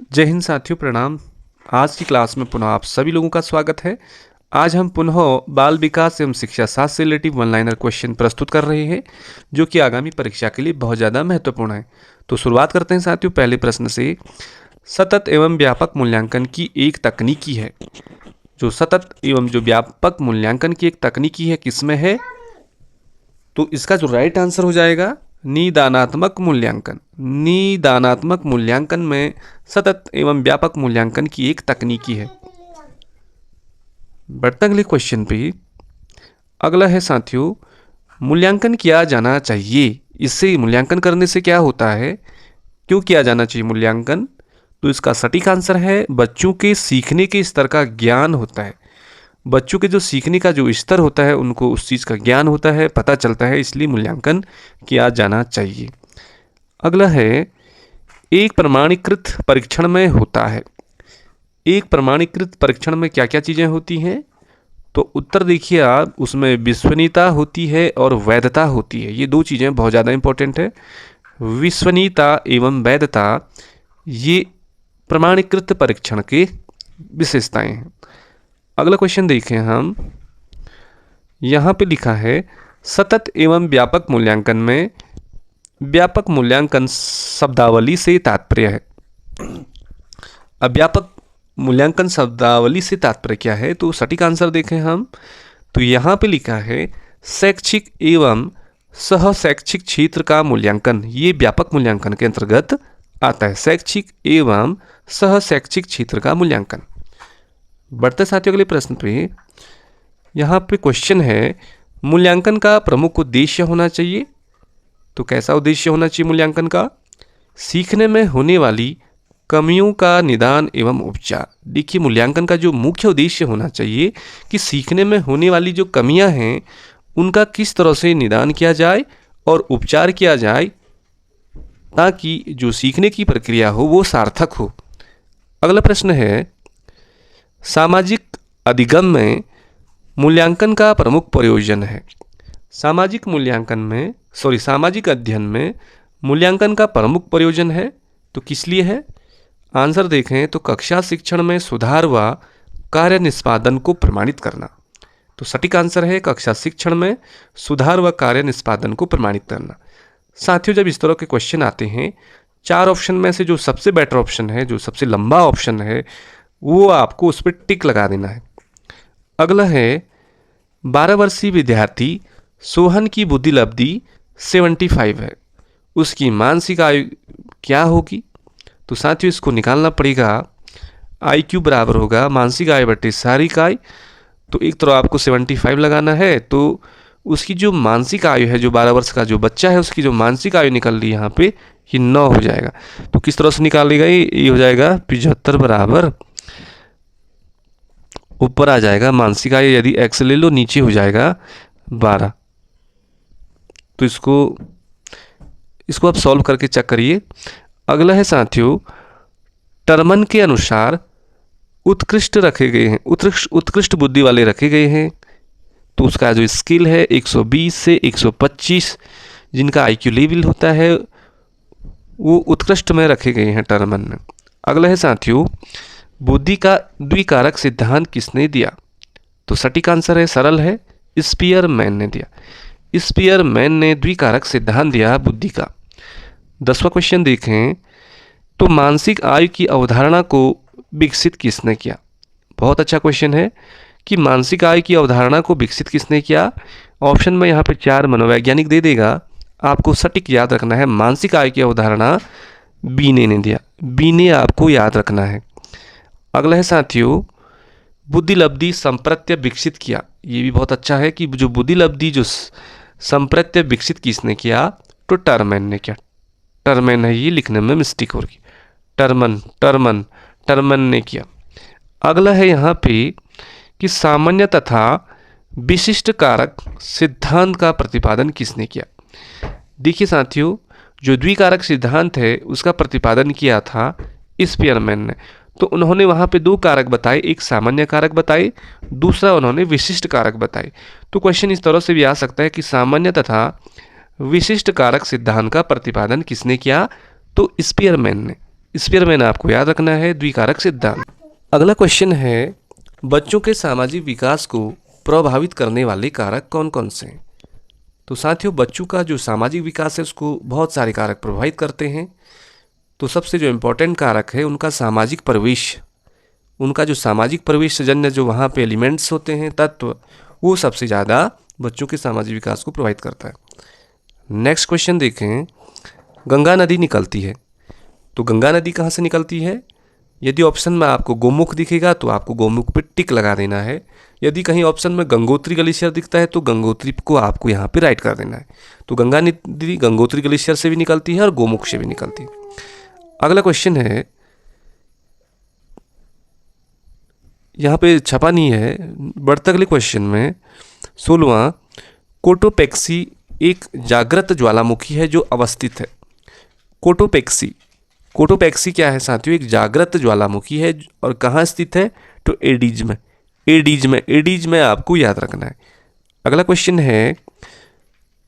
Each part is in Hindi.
जय हिंद साथियों, प्रणाम। आज की क्लास में पुनः आप सभी लोगों का स्वागत है। आज हम पुनः बाल विकास एवं शिक्षा शास्त्र से रिलेटिव वन लाइनर क्वेश्चन प्रस्तुत कर रहे हैं, जो कि आगामी परीक्षा के लिए बहुत ज़्यादा महत्वपूर्ण है। तो शुरुआत करते हैं साथियों पहले प्रश्न से। सतत एवं व्यापक मूल्यांकन की एक तकनीकी है। जो सतत एवं जो व्यापक मूल्यांकन की एक तकनीकी है, किसमें है? तो इसका जो राइट आंसर हो जाएगा निदानात्मक मूल्यांकन। निदानात्मक मूल्यांकन में सतत एवं व्यापक मूल्यांकन की एक तकनीकी है। बढ़ते अगले क्वेश्चन पे। अगला है साथियों, मूल्यांकन किया जाना चाहिए। इससे मूल्यांकन करने से क्या होता है, क्यों किया जाना चाहिए मूल्यांकन? तो इसका सटीक आंसर है बच्चों के सीखने के स्तर का ज्ञान होता है। बच्चों के जो सीखने का जो स्तर होता है, उनको उस चीज़ का ज्ञान होता है, पता चलता है, इसलिए मूल्यांकन किया जाना चाहिए। अगला है, एक प्रमाणीकृत परीक्षण में होता है। एक प्रमाणीकृत परीक्षण में क्या क्या चीज़ें होती हैं? तो उत्तर देखिए आप, उसमें विश्वसनीयता होती है और वैधता होती है। ये दो चीज़ें बहुत ज़्यादा इंपॉर्टेंट है। विश्वसनीयता एवं वैधता, ये प्रमाणीकृत परीक्षण के विशेषताएं हैं। अगला क्वेश्चन देखें हम। यहाँ पे लिखा है, सतत एवं व्यापक मूल्यांकन में व्यापक मूल्यांकन शब्दावली से तात्पर्य है। अब व्यापक मूल्यांकन शब्दावली से तात्पर्य क्या है? तो सटीक आंसर देखें हम, तो यहाँ पे लिखा है शैक्षिक एवं सह शैक्षिक क्षेत्र का मूल्यांकन। ये व्यापक मूल्यांकन के अंतर्गत आता है, शैक्षिक एवं सह शैक्षिक क्षेत्र का मूल्यांकन। बढ़ते साथियों अगले प्रश्न पे। यहाँ पे क्वेश्चन है, मूल्यांकन का प्रमुख उद्देश्य होना चाहिए। तो कैसा उद्देश्य होना चाहिए मूल्यांकन का? सीखने में होने वाली कमियों का निदान एवं उपचार। देखिए, मूल्यांकन का जो मुख्य उद्देश्य होना चाहिए कि सीखने में होने वाली जो कमियां हैं, उनका किस तरह से निदान किया जाए और उपचार किया जाए, ताकि जो सीखने की प्रक्रिया हो वो सार्थक हो। अगला प्रश्न है, सामाजिक अधिगम में मूल्यांकन का प्रमुख प्रयोजन है। सामाजिक अध्ययन में मूल्यांकन का प्रमुख प्रयोजन है, तो किस लिए है? आंसर देखें तो कक्षा शिक्षण में सुधार व कार्य निष्पादन को प्रमाणित करना। तो सटीक आंसर है कक्षा शिक्षण में सुधार व कार्य निष्पादन को प्रमाणित करना। साथियों, जब इस तरह के क्वेश्चन आते हैं, चार ऑप्शन में से जो सबसे बेटर ऑप्शन है, जो सबसे लंबा ऑप्शन है, वो आपको उस पर टिक लगा देना है। अगला है, 12 वर्षीय विद्यार्थी सोहन की बुद्धि लब्धि 75 है, उसकी मानसिक आयु क्या होगी? तो साथियों, इसको निकालना पड़ेगा। IQ बराबर होगा मानसिक आयु बटे शारीरिक आयु। तो एक तरह आपको 75 लगाना है, तो उसकी जो मानसिक आयु है, जो 12 वर्ष का जो बच्चा है, उसकी जो मानसिक आयु निकल रही है यहाँ पे, ये 9 हो जाएगा। तो किस तरह से निकालेगा? ये हो जाएगा 75 बराबर, ऊपर आ जाएगा मानसिक आयु, यदि x ले लो नीचे हो जाएगा 12। तो इसको आप सॉल्व करके चेक करिए। अगला है साथियों, टर्मन के अनुसार उत्कृष्ट रखे गए हैं, उत्कृष्ट बुद्धि वाले रखे गए हैं। तो उसका जो स्किल है 120 से 125, जिनका IQ लेवल होता है, वो उत्कृष्ट में रखे गए हैं टर्मन में। अगला है साथियों, बुद्धि का द्विकारक सिद्धांत किसने दिया? तो सटीक आंसर है, सरल है, स्पीयरमैन ने दिया। स्पीयरमैन ने द्विकारक सिद्धांत दिया बुद्धि का। 10वां क्वेश्चन देखें, तो मानसिक आयु की अवधारणा को विकसित किसने किया? बहुत अच्छा क्वेश्चन है कि मानसिक आयु की अवधारणा को विकसित किसने किया। ऑप्शन में यहाँ पे 4 मनोवैज्ञानिक दे देगा, आपको सटीक याद रखना है। मानसिक आयु की अवधारणा बीने ने दिया, बीने आपको याद रखना है। अगला है साथियों, बुद्धि लब्धि संप्रत्य विकसित किया। ये भी बहुत अच्छा है कि जो बुद्धि लब्धि जो संप्रत्य विकसित किसने किया? तो टर्मन ने किया। टर्मन है, ये लिखने में मिस्टेक हो रही, टर्मन ने किया। अगला है यहाँ पे कि सामान्य तथा विशिष्ट कारक सिद्धांत का प्रतिपादन किसने किया? देखिए साथियों, जो द्विकारक सिद्धांत है उसका प्रतिपादन किया था स्पीयरमैन ने। तो उन्होंने वहाँ पे 2 कारक बताए, एक सामान्य कारक बताए, दूसरा उन्होंने विशिष्ट कारक बताए। तो क्वेश्चन इस तरह से भी आ सकता है कि सामान्य तथा विशिष्ट कारक सिद्धांत का प्रतिपादन किसने किया? तो स्पीयरमैन ने। स्पीयरमैन आपको याद रखना है, द्विकारक सिद्धांत। अगला क्वेश्चन है, बच्चों के सामाजिक विकास को प्रभावित करने वाले कारक कौन कौन से हैं? तो साथियों, बच्चों का जो सामाजिक विकास है उसको बहुत सारे कारक प्रभावित करते हैं। तो सबसे जो इम्पोर्टेंट कारक है उनका सामाजिक परिवेश, उनका जो सामाजिक परिवेशजन्य जो वहाँ पे एलिमेंट्स होते हैं, तत्व, वो सबसे ज़्यादा बच्चों के सामाजिक विकास को प्रभावित करता है। नेक्स्ट क्वेश्चन देखें, गंगा नदी निकलती है, तो गंगा नदी कहाँ से निकलती है? यदि ऑप्शन में आपको गोमुख दिखेगा तो आपको गोमुख पे टिक लगा देना है। यदि कहीं ऑप्शन में गंगोत्री ग्लेशियर दिखता है तो गंगोत्री को आपको यहाँ पे राइट कर देना है। तो गंगा नदी गंगोत्री ग्लेशियर से भी निकलती है और गोमुख से भी निकलती है। अगला क्वेश्चन है, यहाँ पे छपा नहीं है, बढ़ते अगले क्वेश्चन में 16वां, कोटोपेक्सी एक जागृत ज्वालामुखी है जो अवस्थित है। कोटोपेक्सी, कोटोपेक्सी क्या है साथियों? एक जागृत ज्वालामुखी है और कहाँ स्थित है? तो एडीज में, एडीज में आपको याद रखना है। अगला क्वेश्चन है,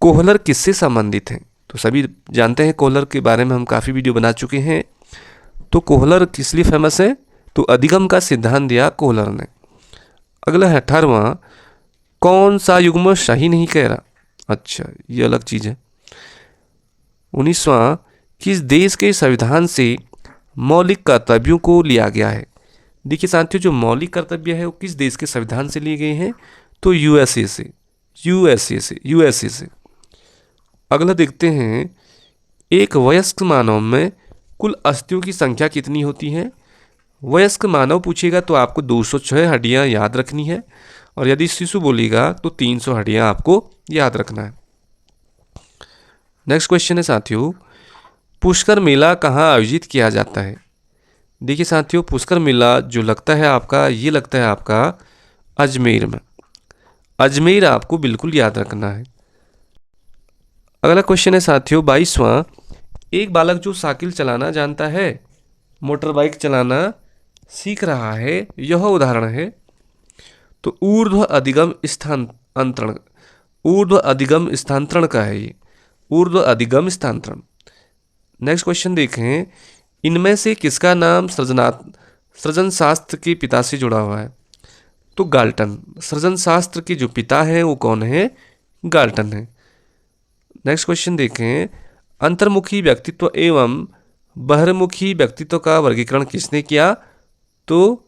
कोहलर किससे संबंधित है? तो सभी जानते हैं कोहलर के बारे में, हम काफ़ी वीडियो बना चुके हैं। तो कोहलर किस लिए फेमस है? तो अधिगम का सिद्धांत दिया कोहलर ने। अगला है 18वां, कौन सा युग्म सही नहीं कह रहा? अच्छा, ये अलग चीज़ है। 19वां, किस देश के संविधान से मौलिक कर्तव्यों को लिया गया है? देखिए साथियों, जो मौलिक कर्तव्य है वो किस देश के संविधान से लिए गए हैं? तो यूएसए से। अगला देखते हैं, एक वयस्क मानव में कुल अस्थियों की संख्या कितनी होती है? वयस्क मानव पूछेगा तो आपको 206 हड्डियां याद रखनी है, और यदि शिशु बोलेगा तो 300 हड्डियां आपको याद रखना है। नेक्स्ट क्वेश्चन है साथियों, पुष्कर मेला कहाँ आयोजित किया जाता है? देखिए साथियों, पुष्कर मेला जो लगता है आपका, ये लगता है आपका अजमेर में। अजमेर आपको बिल्कुल याद रखना है। अगला क्वेश्चन है साथियों 22वां, एक बालक जो साइकिल चलाना जानता है, मोटर बाइक चलाना सीख रहा है, यह उदाहरण है। तो ऊर्ध्व अधिगम स्थानांतरण का है ये, ऊर्ध्व अधिगम स्थानांतरण। नेक्स्ट क्वेश्चन देखें, इनमें से किसका नाम सृजन शास्त्र के पिता से जुड़ा हुआ है? तो गाल्टन, सृजन शास्त्र के जो पिता हैं वो कौन है? गाल्टन है। नेक्स्ट क्वेश्चन देखें, अंतर्मुखी व्यक्तित्व एवं बहिर्मुखी व्यक्तित्व का वर्गीकरण किसने किया? तो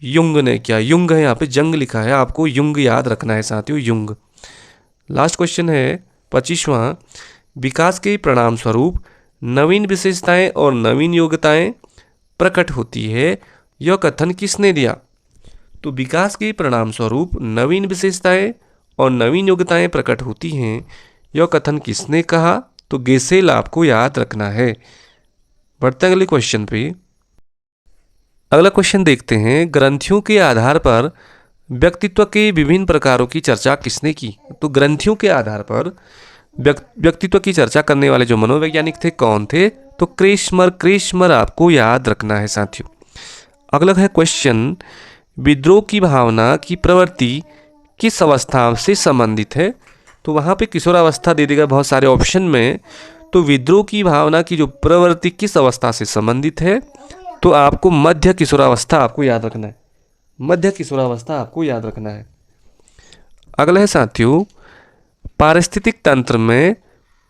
युंग ने किया। युंग है, यहाँ पे जंग लिखा है, आपको युंग याद रखना है साथियों, युंग। लास्ट क्वेश्चन है 25वां, विकास के परिणाम स्वरूप नवीन विशेषताएं और नवीन योग्यताएं प्रकट होती है, यह कथन किसने दिया? तो विकास के परिणाम स्वरूप नवीन विशेषताएं और नवीन योग्यताएं प्रकट होती हैं, यह कथन किसने कहा? तो गेसेल आपको याद रखना है। बढ़ते अगले क्वेश्चन पे। अगला क्वेश्चन देखते हैं, ग्रंथियों के आधार पर व्यक्तित्व के विभिन्न प्रकारों की चर्चा किसने की? तो ग्रंथियों के आधार पर व्यक्तित्व की चर्चा करने वाले जो मनोवैज्ञानिक थे कौन थे? तो क्रेस्मर आपको याद रखना है साथियों। अगला है क्वेश्चन, विद्रोह की भावना की प्रवृत्ति किस अवस्था से संबंधित है? तो वहाँ पे किशोरावस्था दे देगा बहुत सारे ऑप्शन में। तो विद्रोह की भावना की जो प्रवृत्ति किस अवस्था से संबंधित है? तो आपको मध्य किशोरावस्था आपको याद रखना है, मध्य किशोरावस्था आपको याद रखना है। अगला है साथियों, पारिस्थितिक तंत्र में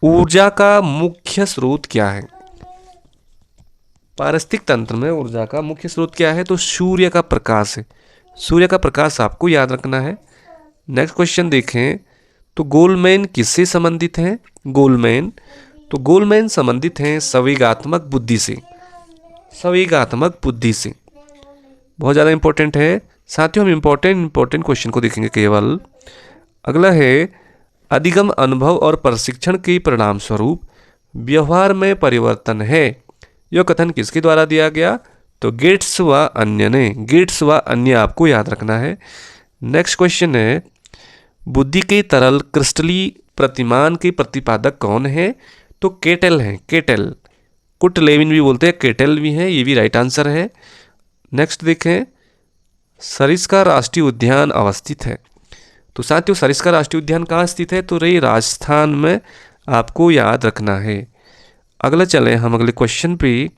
ऊर्जा का मुख्य स्रोत क्या है? पारिस्थितिक तंत्र में ऊर्जा का मुख्य स्रोत क्या है? तो सूर्य का प्रकाश है, सूर्य का प्रकाश आपको याद रखना है। नेक्स्ट क्वेश्चन देखें, तो गोलमैन किससे संबंधित हैं? तो गोलमैन संबंधित हैं संवेगात्मक बुद्धि से, संवेगात्मक बुद्धि से। बहुत ज़्यादा इंपॉर्टेंट है साथियों, हम इंपॉर्टेंट क्वेश्चन को देखेंगे केवल। अगला है, अधिगम अनुभव और प्रशिक्षण के परिणाम स्वरूप व्यवहार में परिवर्तन है, यह कथन किसके द्वारा दिया गया? तो गेट्स व अन्य ने, गेट्स व अन्य आपको याद रखना है। नेक्स्ट क्वेश्चन है, बुद्धि के तरल क्रिस्टली प्रतिमान के प्रतिपादक कौन है? तो केटल है, केटल, कुटलेविन भी बोलते हैं, केटल भी है, ये भी राइट आंसर है। नेक्स्ट देखें, सरिस्का राष्ट्रीय उद्यान अवस्थित है। तो साथियों, सरिस्का राष्ट्रीय उद्यान कहाँ स्थित है? तो ये राजस्थान में आपको याद रखना है। अगला चले हम अगले क्वेश्चन पे।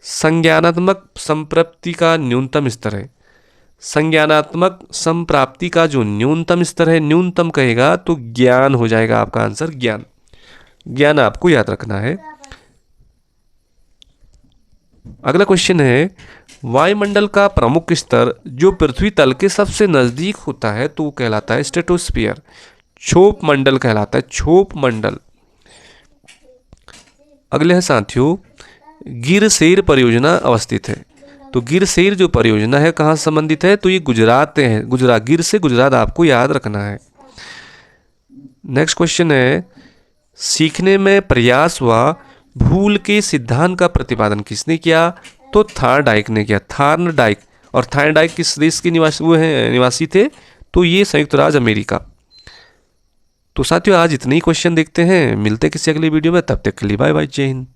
संज्ञानात्मक संप्राप्ति का न्यूनतम स्तर है। संज्ञानात्मक संप्राप्ति का जो न्यूनतम स्तर है, न्यूनतम कहेगा तो ज्ञान हो जाएगा आपका आंसर, ज्ञान। ज्ञान आपको याद रखना है। अगला क्वेश्चन है, वायुमंडल का प्रमुख स्तर जो पृथ्वी तल के सबसे नजदीक होता है तो वो कहलाता है स्ट्रेटोस्फीयर, क्षोभ मंडल कहलाता है, क्षोभ मंडल। अगले है साथियों, गिरसेर परियोजना अवस्थित है। तो गिरसेर जो परियोजना है कहाँ संबंधित है, तो ये गुजरात है, गुजरात, गिर से गुजरात आपको याद रखना है। नेक्स्ट क्वेश्चन है, सीखने में प्रयास व भूल के सिद्धांत का प्रतिपादन किसने किया, तो थार्नडाइक ने किया, थार्नडाइक। और थार्नडाइक किस देश के निवासी थे, तो ये संयुक्त राज्य अमेरिका। तो साथियों आज इतने ही क्वेश्चन देखते हैं, मिलते किसी अगली वीडियो में, तब तक के लिए बाय बाय, जय हिंद।